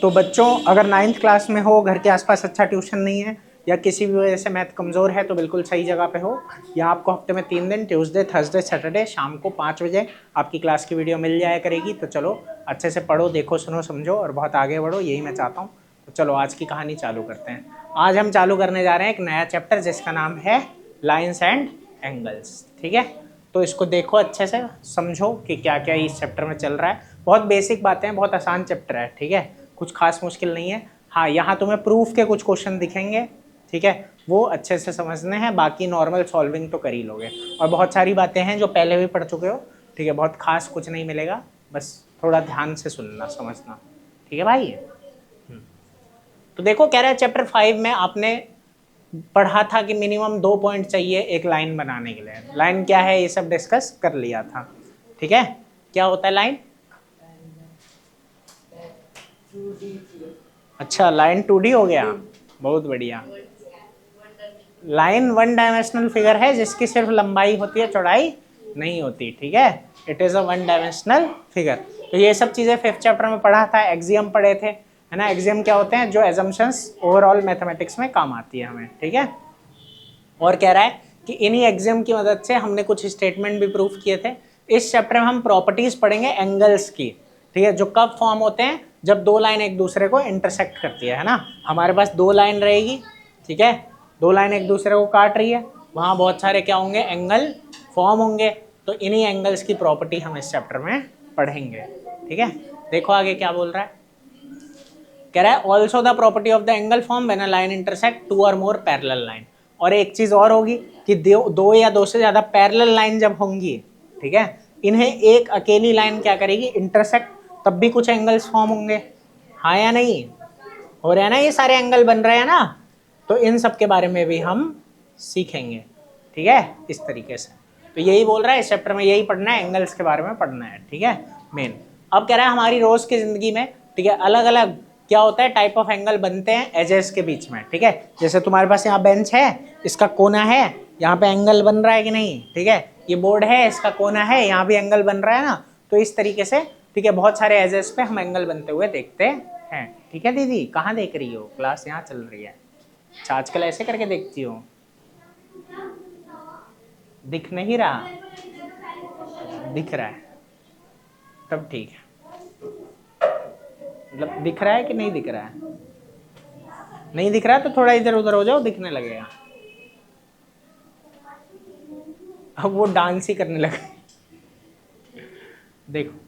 तो बच्चों अगर 9th क्लास में हो, घर के आसपास अच्छा ट्यूशन नहीं है या किसी भी वजह से मैथ कमज़ोर है तो बिल्कुल सही जगह पे हो। या आपको हफ्ते में 3 दिन ट्यूसडे, थर्सडे, सैटरडे शाम को 5 बजे आपकी क्लास की वीडियो मिल जाया करेगी। तो चलो अच्छे से पढ़ो, देखो, सुनो, समझो और बहुत आगे बढ़ो, यही मैं चाहता हूँ। तो चलो आज की कहानी चालू करते हैं। आज हम चालू करने जा रहे हैं एक नया चैप्टर जिसका नाम है लाइन्स एंड एंगल्स। ठीक है, तो इसको देखो अच्छे से, समझो कि क्या क्या इस चैप्टर में चल रहा है। बहुत बेसिक बातें हैं, बहुत आसान चैप्टर है। ठीक है, कुछ खास मुश्किल नहीं है। हाँ, यहाँ तुम्हें प्रूफ के कुछ क्वेश्चन दिखेंगे, ठीक है, वो अच्छे से समझने हैं, बाकी नॉर्मल सॉल्विंग तो कर ही लोगे। और बहुत सारी बातें हैं जो पहले भी पढ़ चुके हो। ठीक है, बहुत खास कुछ नहीं मिलेगा, बस थोड़ा ध्यान से सुनना, समझना। ठीक है भाई। तो देखो, कह रहा है चैप्टर 5 में आपने पढ़ा था कि मिनिमम 2 पॉइंट चाहिए एक लाइन बनाने के लिए। लाइन क्या है ये सब डिस्कस कर लिया था। ठीक है, क्या होता है लाइन? अच्छा, लाइन 2D हो गया, बहुत बढ़िया। लाइन 1 डायमेंशनल फिगर है जिसकी सिर्फ लंबाई होती है, चौड़ाई नहीं होती। ठीक है, it is a 1 dimensional figure. तो ये सब चीजें 5th चैप्टर में पढ़ा था, एक्सियम पढ़े थे, है ना। एक्सियम क्या होते हैं? जो एजम्पशंस ओवरऑल मैथमेटिक्स में काम आती है हमें। ठीक है, और कह रहा है कि इन्हीं एक्सियम की मदद से हमने कुछ स्टेटमेंट भी प्रूफ किए थे। इस चैप्टर में हम प्रॉपर्टीज पढ़ेंगे एंगल्स की। ठीक है, जो कब फॉर्म होते हैं? जब 2 लाइन एक दूसरे को इंटरसेक्ट करती है ना। हमारे पास 2 लाइन रहेगी, ठीक है, 2 लाइन एक दूसरे को काट रही है, वहाँ बहुत सारे क्या होंगे? एंगल फॉर्म होंगे। तो इन्हीं एंगल्स की प्रॉपर्टी हम इस चैप्टर में पढ़ेंगे। ठीक है, देखो आगे क्या बोल रहा है। कह रहा है also the property of the angle form when a line intersect 2 और मोर पैरेलल लाइन। और एक चीज और होगी कि 2 या 2 से ज्यादा पैरेलल लाइन जब होंगी, ठीक है, इन्हें एक अकेली लाइन क्या करेगी? इंटरसेक्ट, तब भी कुछ एंगल्स फॉर्म होंगे। हाँ या नहीं? हो रहा है ना, ये सारे एंगल बन रहे हैं ना। तो इन सब के बारे में भी हम सीखेंगे। ठीक है, इस तरीके से। तो यही बोल रहा है इस चैप्टर में, यही पढ़ना है, एंगल्स के बारे में पढ़ना है। ठीक है, मेन। अब कह रहा है हमारी रोज की जिंदगी में, ठीक है, अलग अलग क्या होता है? टाइप ऑफ एंगल बनते हैं एजेस के बीच में। ठीक है, जैसे तुम्हारे पास यहाँ बेंच है, इसका कोना है, यहाँ पे एंगल बन रहा है कि नहीं? ठीक है, ये बोर्ड है, इसका कोना है, यहाँ भी एंगल बन रहा है ना। तो इस तरीके से, ठीक है, बहुत सारे एजेस पे हम एंगल बनते हुए देखते हैं। ठीक है दीदी, कहाँ देख रही हो? क्लास यहाँ चल रही है। अच्छा, आजकल ऐसे करके देखती हो? दिख नहीं रहा? दिख रहा है, तब ठीक है। मतलब दिख रहा है कि नहीं दिख रहा है? नहीं दिख रहा है तो थोड़ा इधर उधर हो जाओ, दिखने लगेगा। अब वो डांस ही करने लगे। देखो,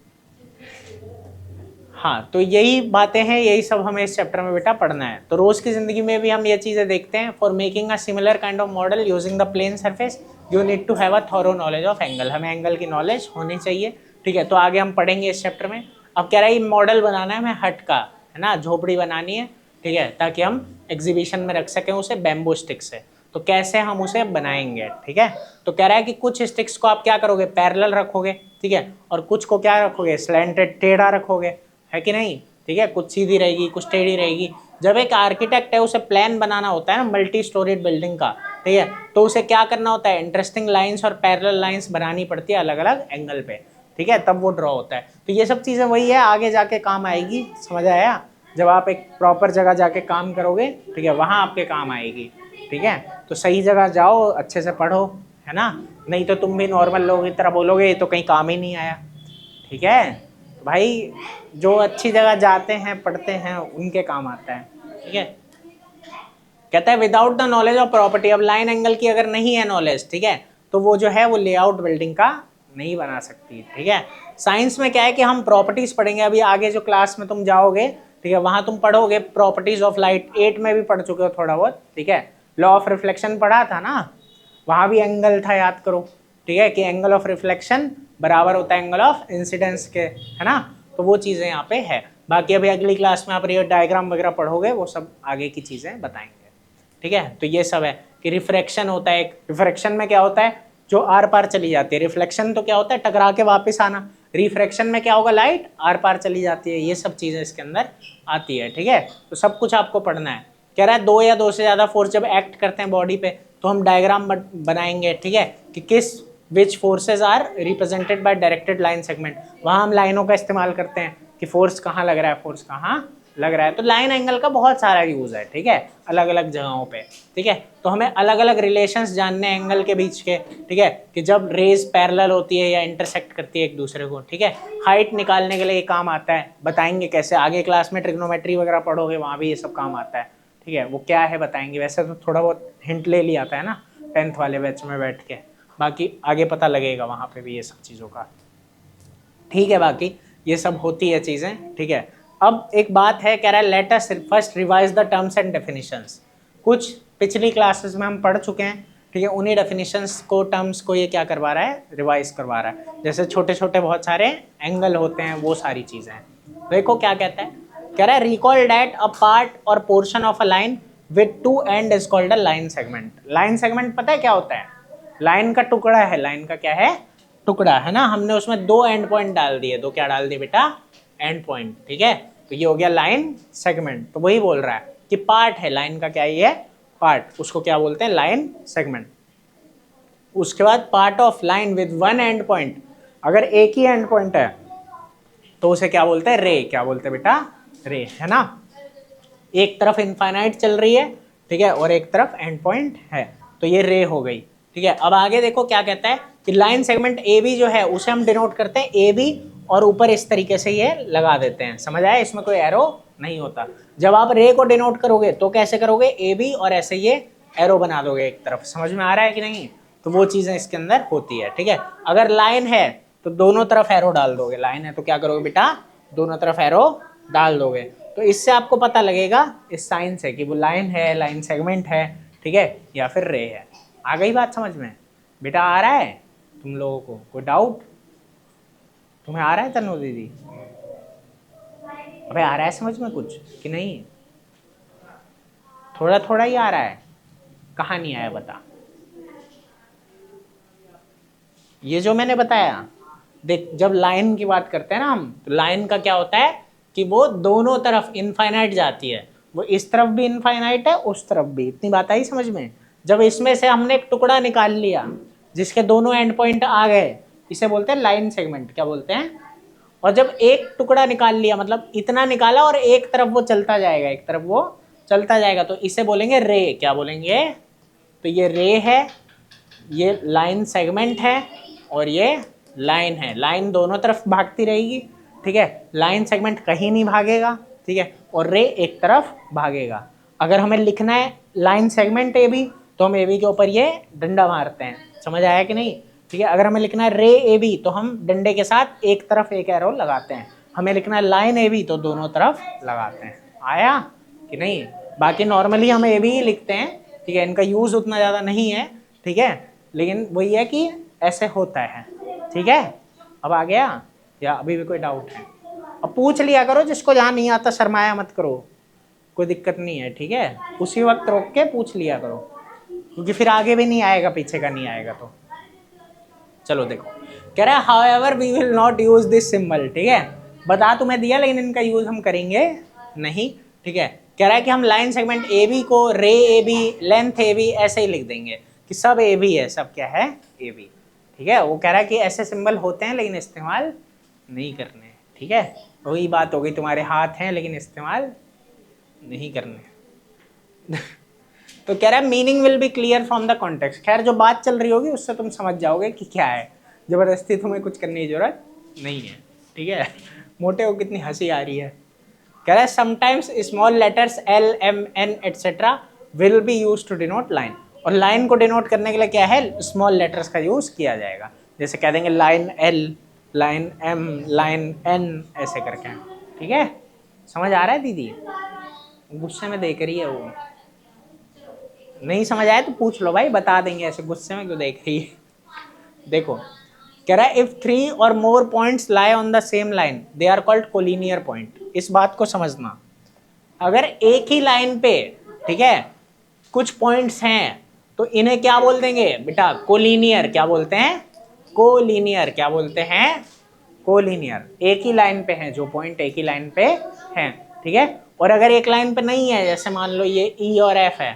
हाँ, तो यही बातें हैं, यही सब हमें इस चैप्टर में बेटा पढ़ना है। तो रोज की जिंदगी में भी हम ये चीजें देखते हैं। For making a similar kind of model using the plane surface you need to have a thorough knowledge of angle. हमें एंगल की नॉलेज होनी चाहिए। ठीक है, तो आगे हम पढ़ेंगे इस चैप्टर में। अब कह रहा है मॉडल बनाना है हमें हट का, है ना, झोपड़ी बनानी है। ठीक है, ताकि हम एग्जीबिशन में रख सकें उसे बैम्बू स्टिक से। तो कैसे हम उसे बनाएंगे? ठीक है, तो कह रहा है कि कुछ स्टिक्स को आप क्या करोगे? पैरेलल रखोगे, ठीक है, और कुछ को क्या रखोगे? स्लैंटेड, टेढ़ा रखोगे, है कि नहीं? ठीक है, कुछ सीधी रहेगी, कुछ टेढ़ी रहेगी। जब एक आर्किटेक्ट है उसे प्लान बनाना होता है ना मल्टी स्टोरीड बिल्डिंग का, ठीक है, तो उसे क्या करना होता है? इंटरेस्टिंग लाइंस और पैरेलल लाइंस बनानी पड़ती है अलग अलग एंगल पे। ठीक है, तब वो ड्रॉ होता है। तो ये सब चीजें वही है, आगे जाके काम आएगी। समझ आया? जब आप एक प्रॉपर जगह जाके काम करोगे, ठीक है, वहां आपके काम आएगी। ठीक है, तो सही जगह जाओ, अच्छे से पढ़ो, है ना। नहीं तो तुम भी नॉर्मल लोगों की तरह बोलोगे ये तो कहीं काम ही नहीं आया। ठीक है, तो भाई जो अच्छी जगह जाते हैं, पढ़ते हैं, उनके काम आता है। ठीक है, कहता है without the knowledge of property. अब लाइन एंगल की अगर नहीं है नॉलेज, ठीक है, तो वो जो है वो लेआउट बिल्डिंग का नहीं बना सकती। ठीक है, साइंस में क्या है कि हम प्रॉपर्टीज पढ़ेंगे। अभी आगे जो क्लास में तुम जाओगे, ठीक है, वहां तुम पढ़ोगे प्रॉपर्टीज ऑफ लाइट। 8 में भी पढ़ चुके हो थोड़ा बहुत। ठीक है, लॉ ऑफ रिफ्लेक्शन पढ़ा था ना, वहां भी एंगल था, याद करो। ठीक है, कि एंगल ऑफ रिफ्लेक्शन बराबर होता है एंगल ऑफ इंसिडेंस के, है ना। तो वो चीजें यहाँ पे है। बाकी अभी अगली क्लास में आप ये डायग्राम वगैरह पढ़ोगे, वो सब आगे की चीजें बताएंगे। ठीक है, तो ये सब है कि रिफ्रैक्शन होता है। रिफ्रैक्शन में क्या होता है? जो आर पार चली जाती है। रिफ्लेक्शन तो क्या होता है? टकरा के वापस आना। रिफ्रैक्शन में क्या होगा? लाइट आर पार चली जाती है। ये सब चीजें इसके अंदर आती है। ठीक है, तो सब कुछ आपको पढ़ना है। कह रहा है 2 या 2 से ज्यादा फोर्स जब एक्ट करते हैं बॉडी पे, तो हम डायग्राम बनाएंगे। ठीक है, कि किस which forces are represented by directed line segment. वहां हम लाइनों का इस्तेमाल करते हैं कि फोर्स कहाँ लग रहा है, फोर्स कहाँ लग रहा है। तो लाइन एंगल का बहुत सारा यूज है, ठीक है, अलग अलग जगहों पे, ठीक है। तो हमें अलग अलग रिलेशंस जानने हैं एंगल के बीच के, ठीक है, कि जब रेज पैरेलल होती है या इंटरसेक्ट करती है एक दूसरे को, ठीक है। हाइट निकालने के लिए ये काम आता है, बताएंगे कैसे, आगे क्लास में ट्रिग्नोमेट्री वगैरह पढ़ोगे वहाँ भी ये सब काम आता है, ठीक है। वो क्या है बताएंगे, वैसे तो थोड़ा बहुत हिंट ले लिया था है ना 10th वाले बैच में बैठ के, बाकी आगे पता लगेगा वहाँ पे भी ये सब चीज़ों का, ठीक है। बाकी ये सब होती है चीज़ें, ठीक है। अब एक बात है, कह रहा है let us first revise the terms and definitions. कुछ पिछली क्लासेस में हम पढ़ चुके हैं, ठीक है, उन्हीं डेफिनेशंस को, टर्म्स को ये क्या करवा रहा है, रिवाइज करवा रहा है। जैसे छोटे छोटे बहुत सारे एंगल होते हैं, वो सारी चीज़ें। देखो क्या कहता है, कह रहा है रिकॉल दैट अ पार्ट और portion of a line with two and is called a line segment. Line segment पता है क्या होता है, लाइन का टुकड़ा है, लाइन का क्या है, टुकड़ा है ना। हमने उसमें दो एंड पॉइंट डाल दिए, दो क्या डाल दिए बेटा, एंड पॉइंट, ठीक है। तो ये हो गया लाइन सेगमेंट। तो वही बोल रहा है कि पार्ट है लाइन का, क्या है ये, पार्ट, उसको क्या बोलते हैं, लाइन सेगमेंट। उसके बाद part of line with one and point, अगर एक ही एंड पॉइंट है तो उसे क्या बोलते हैं, रे। क्या बोलते हैं बेटा, रे, है ना। एक तरफ इनफाइनाइट चल रही है, ठीक है, और एक तरफ एंड पॉइंट है, तो ये रे हो गई, ठीक है। अब आगे देखो क्या कहता है कि लाइन सेगमेंट ए बी जो है उसे हम डिनोट करते हैं ए बी, और ऊपर इस तरीके से ये लगा देते हैं, समझ आया, इसमें कोई एरो नहीं होता। जब आप रे को डिनोट करोगे तो कैसे करोगे, ए बी और ऐसे ये एरो बना दोगे एक तरफ, समझ में आ रहा है कि नहीं। तो वो चीज़ें इसके अंदर होती है, ठीक है। अगर लाइन है तो दोनों तरफ एरो डाल दोगे, लाइन है तो क्या करोगे बेटा, दोनों तरफ एरो डाल दोगे। तो इससे आपको पता लगेगा इस साइन से कि वो लाइन है, लाइन सेगमेंट है, ठीक है, या फिर रे है। आ गई बात समझ में बेटा, आ रहा है तुम लोगों को कोई डाउट, तुम्हें आ रहा है तनु दीदी, अबे आ रहा है समझ में कुछ कि नहीं, थोड़ा थोड़ा ही आ रहा है, कहाँ नहीं आया बता। ये जो मैंने बताया, देख जब लाइन की बात करते हैं ना हम, तो लाइन का क्या होता है कि वो दोनों तरफ इनफाइनाइट जाती है, वो इस तरफ भी इनफाइनाइट है, उस तरफ भी। इतनी बात आई समझ में। जब इसमें से हमने एक टुकड़ा निकाल लिया जिसके दोनों एंड पॉइंट आ गए, इसे बोलते हैं लाइन सेगमेंट, क्या बोलते हैं। और जब एक टुकड़ा निकाल लिया, मतलब इतना निकाला और एक तरफ वो चलता जाएगा, एक तरफ वो चलता जाएगा, तो इसे बोलेंगे रे। क्या बोलेंगे, तो ये रे है, ये लाइन सेगमेंट है, और ये लाइन है। लाइन दोनों तरफ भागती रहेगी, ठीक है, लाइन सेगमेंट कहीं नहीं भागेगा, ठीक है, और रे एक तरफ भागेगा। अगर हमें लिखना है लाइन सेगमेंट ए बी, तो हम ए बी के ऊपर ये डंडा मारते हैं, समझ आया कि नहीं, ठीक है। अगर हमें लिखना है रे ए बी, तो हम डंडे के साथ एक तरफ एक एरो लगाते हैं। हमें लिखना है लाइन ए बी, तो दोनों तरफ लगाते हैं। आया कि नहीं। बाकी नॉर्मली हम ए बी ही लिखते हैं, ठीक है, इनका यूज़ उतना ज़्यादा नहीं है, ठीक है, लेकिन वही है कि ऐसे होता है, ठीक है। अब आ गया या अभी भी कोई डाउट है, अब पूछ लिया करो, जिसको जहाँ नहीं आता शर्माया मत करो, कोई दिक्कत नहीं है, ठीक है। उसी वक्त रोक के पूछ लिया करो, क्योंकि फिर आगे भी नहीं आएगा, पीछे का नहीं आएगा। तो चलो देखो, कह रहा है however we will not use this symbol, ठीक है, बता तुम्हें दिया लेकिन इनका यूज हम करेंगे नहीं, ठीक है। कह रहा है कि हम लाइन सेगमेंट ए बी को ray A B, length A B ऐसे ही लिख देंगे कि सब ए बी है, सब क्या है, ए बी, ठीक है। वो कह रहा है कि ऐसे सिंबल होते हैं लेकिन इस्तेमाल नहीं करने, ठीक है। वही बात हो गई, तुम्हारे हाथ हैं लेकिन इस्तेमाल नहीं करने। तो कह रहा है meaning will be clear from the context. खैर जो बात चल रही होगी उससे तुम समझ जाओगे कि क्या है, जबरदस्ती तुम्हें कुछ करने की जरूरत नहीं है, ठीक है। मोटे को कितनी हंसी आ रही है। कह रहा है sometimes small letters l m n etcetera will be use to denote line. और लाइन को डिनोट करने के लिए क्या है, स्मॉल लेटर्स का यूज किया जाएगा। जैसे कह देंगे line l, line m, line n, ऐसे करके, ठीक है। समझ आ रहा है दीदी, गुस्से में देख रही है वो, नहीं समझ आया तो पूछ लो भाई, बता देंगे, ऐसे गुस्से में क्यों देख रही है। देखो कह रहा है इफ 3 और more points lie on the same line they are called collinear point. इस बात को समझना, अगर एक ही लाइन पे, ठीक है, कुछ पॉइंट्स हैं तो इन्हें क्या बोल देंगे बेटा, कोलिनियर। क्या बोलते हैं, कोलिनियर। क्या बोलते हैं, कोलिनियर। एक ही लाइन पे हैं जो पॉइंट, एक ही लाइन पे हैं, ठीक है। और अगर एक लाइन पे नहीं है, जैसे मान लो ये ई और एफ है,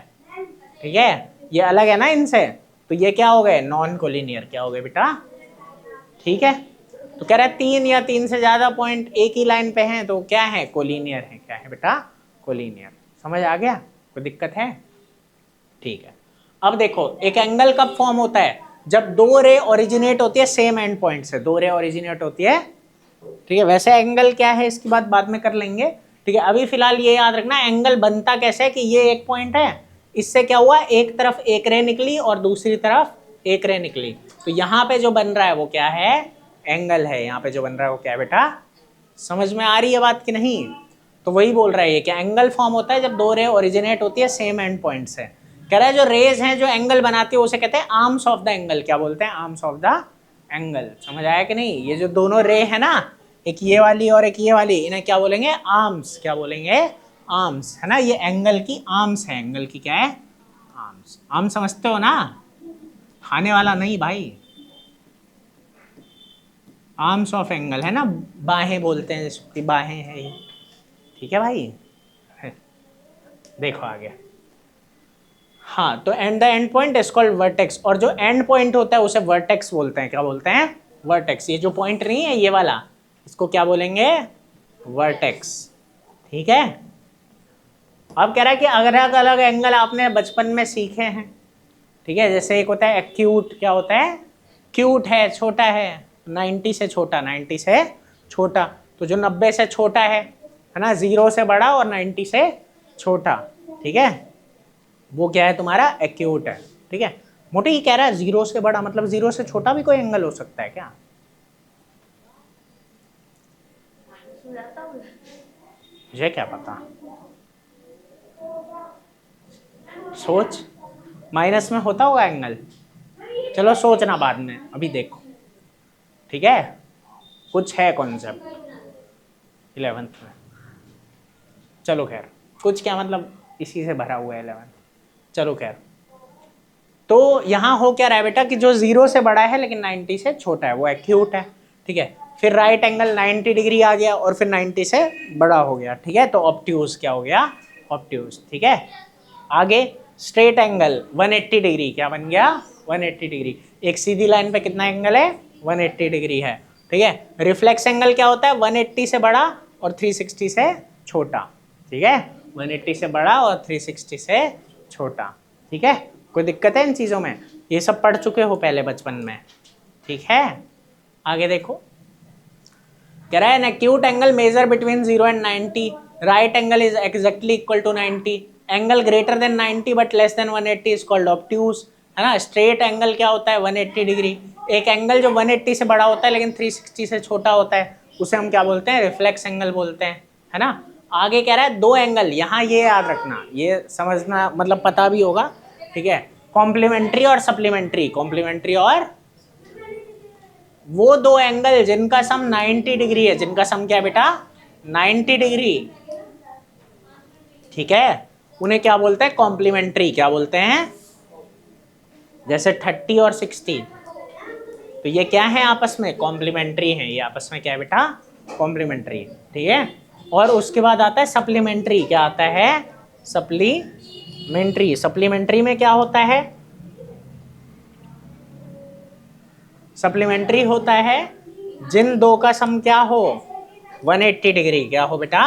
ठीक है, ये अलग है ना इनसे, तो ये क्या हो गए, नॉन कोलिनियर। क्या हो गए बेटा, ठीक है। तो कह रहा है 3 या 3 से ज्यादा पॉइंट एक ही लाइन पे हैं तो क्या है, कोलिनियर है। क्या है बेटा, कोलिनियर। समझ आ गया, कोई दिक्कत है? ठीक है। अब देखो एक एंगल कब फॉर्म होता है, जब दो रे ओरिजिनेट होती है सेम एंड पॉइंट से, दो रे ओरिजिनेट होती है, ठीक है। वैसे एंगल क्या है इसकी बात बाद में कर लेंगे, ठीक है। अभी फिलहाल ये याद रखना एंगल बनता कैसे है कि ये एक पॉइंट है, इससे क्या हुआ, एक तरफ एक रे निकली और दूसरी तरफ एक रे निकली, तो यहाँ पे जो बन रहा है वो क्या है, एंगल है। यहाँ पे जो बन रहा है वो क्या है बेटा, समझ में आ रही है बात कि नहीं? तो वही बोल रहा है ये कि एंगल फॉर्म होता है जब दो रे ओरिजिनेट होती है सेम एंड पॉइंट से। कह रहा है जो रेज हैं जो एंगल बनाती है उसे कहते हैं आर्म्स ऑफ द एंगल। क्या बोलते हैं, आर्म्स ऑफ द एंगल। समझ आया कि नहीं? ये जो दोनों रे है ना, एक ये वाली और एक ये वाली, इन्हें क्या बोलेंगे, आर्म्स। क्या बोलेंगे, आर्म्स, है ना। ये एंगल की आर्म्स है, एंगल की क्या है, आर्म्स। आर्म समझते हो ना, खाने वाला नहीं भाई, आर्म्स ऑफ एंगल है ना, बाहें बोलते हैं जिसकी बाहें हैं ये, ठीक है भाई। देखो आगे, हाँ, तो and the end point is called vertex, और जो एंड पॉइंट होता है उसे वर्टेक्स बोलते हैं। क्या बोलते हैं, वर्टेक्स। ये जो पॉइंट नहीं है ये वाला, इसको क्या बोलेंगे, वर्टेक्स, ठीक है। अब कह रहा है कि अलग अलग एंगल आपने बचपन में सीखे हैं, ठीक है। जैसे एक होता है एक्यूट, क्या होता है, क्यूट है, छोटा है, 90 से छोटा, 90 से छोटा, तो जो 90 से छोटा है ना, 0 से बड़ा और 90 से छोटा, ठीक है, वो क्या है तुम्हारा, एक्यूट है, ठीक है। मोटी ही कह रहा है 0 से बड़ा, मतलब 0 से छोटा भी कोई एंगल हो सकता है क्या? मुझे क्या पता, सोच, माइनस में होता होगा एंगल, चलो सोचना बाद में, अभी देखो, ठीक है। कुछ है कॉन्सेप्ट 11th में, चलो खैर, कुछ क्या मतलब इसी से भरा हुआ है 11th, चलो खैर। तो यहाँ हो क्या रहा है बेटा कि जो 0 से बड़ा है लेकिन 90 से छोटा है वो एक्यूट है, ठीक है। फिर राइट एंगल 90 डिग्री आ गया और फिर 90 से बड़ा हो गया, ठीक है, तो ऑब्ट्यूज क्या हो गया, ऑब्ट्यूज, ठीक है। आगे स्ट्रेट एंगल 180 डिग्री, क्या बन गया, 180 डिग्री। एक सीधी लाइन पे कितना एंगल है, 180 डिग्री है, ठीक है। रिफ्लेक्स एंगल क्या होता है, 180 से बड़ा और 360 से छोटा, ठीक है, 180 से बड़ा और 360 से छोटा, ठीक है। कोई दिक्कत है इन चीज़ों में, ये सब पढ़ चुके हो पहले बचपन में, ठीक है। आगे देखो, कह रहा है an acute angle measure between 0 and 90, right angle is exactly equal to 90, angle greater than 90 but less than 180 is called obtuse, है ना। स्ट्रेट एंगल क्या होता है, 180 डिग्री। एक एंगल जो 180 से बड़ा होता है लेकिन 360 से छोटा होता है उसे हम क्या बोलते हैं, रिफ्लेक्स एंगल बोलते हैं, है ना। आगे कह रहा है दो एंगल, यहाँ ये याद रखना, ये समझना, मतलब पता भी होगा, ठीक है। कॉम्प्लीमेंट्री और सप्लीमेंट्री, कॉम्प्लीमेंट्री और वो दो एंगल जिनका सम 90 डिग्री है, जिनका सम क्या है बेटा, 90 डिग्री, ठीक है, उन्हें क्या बोलते हैं, कॉम्प्लीमेंट्री। क्या बोलते हैं, जैसे 30 और 60, तो ये क्या है, आपस में कॉम्प्लीमेंट्री है, ये आपस में क्या है बेटा, कॉम्प्लीमेंट्री, ठीक है। और उसके बाद आता है सप्लीमेंट्री, क्या आता है, सप्लीमेंट्री। सप्लीमेंट्री में क्या होता है, सप्लीमेंट्री होता है जिन दो का सम क्या हो, 180 डिग्री, क्या हो बेटा,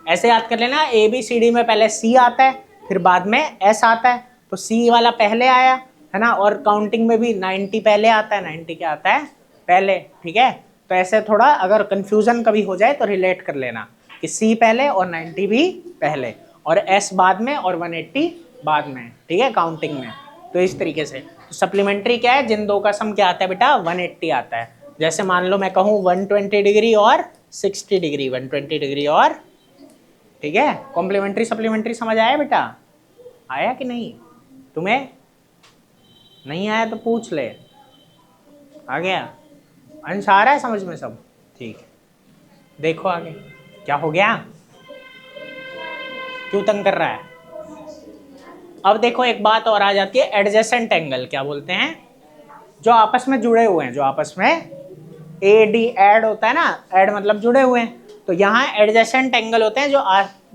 ऐसे याद कर लेना, ए बी सी डी में पहले सी आता है फिर बाद में एस आता है, तो सी वाला पहले आया, है ना, और काउंटिंग में भी 90 पहले आता है, 90 क्या आता है, पहले, ठीक है। तो ऐसे थोड़ा अगर कंफ्यूजन कभी हो जाए तो रिलेट कर लेना कि सी पहले और 90 भी पहले और एस बाद में और 180 बाद में, ठीक है, काउंटिंग में। तो इस तरीके से तो सप्लीमेंट्री क्या है, जिन दो का सम क्या आता है बेटा, 180 आता है। जैसे मान लो मैं कहूँ 120 डिग्री और 60 डिग्री, 120 डिग्री और, ठीक है। कॉम्प्लीमेंट्री सप्लीमेंट्री समझ आया बेटा, आया कि नहीं, तुम्हें नहीं आया तो पूछ ले, आ गया, अंश आ रहा है समझ में सब, ठीक है। देखो आगे क्या हो गया, क्यों तंग कर रहा है। अब देखो एक बात और आ जाती है, एडजेसेंट एंगल क्या बोलते हैं, जो आपस में जुड़े हुए हैं, जो आपस में ए डी ऐड होता है ना, ऐड मतलब जुड़े हुए हैं, तो यहाँ एडजेसेंट एंगल होते हैं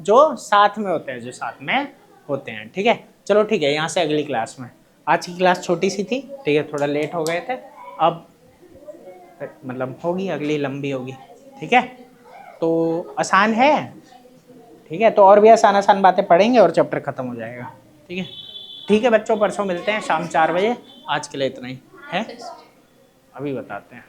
जो साथ में होते हैं, जो साथ में होते हैं, ठीक है। चलो ठीक है, यहाँ से अगली क्लास में, आज की क्लास छोटी सी थी, ठीक है, थोड़ा लेट हो गए थे। अब मतलब होगी, अगली लंबी होगी। ठीक है, तो आसान है। ठीक है, तो और भी आसान आसान बातें पढ़ेंगे और चैप्टर खत्म हो जाएगा। ठीक है, ठीक है बच्चों, परसों मिलते हैं शाम 4 बजे। आज के लिए इतना ही है, अभी बताते हैं।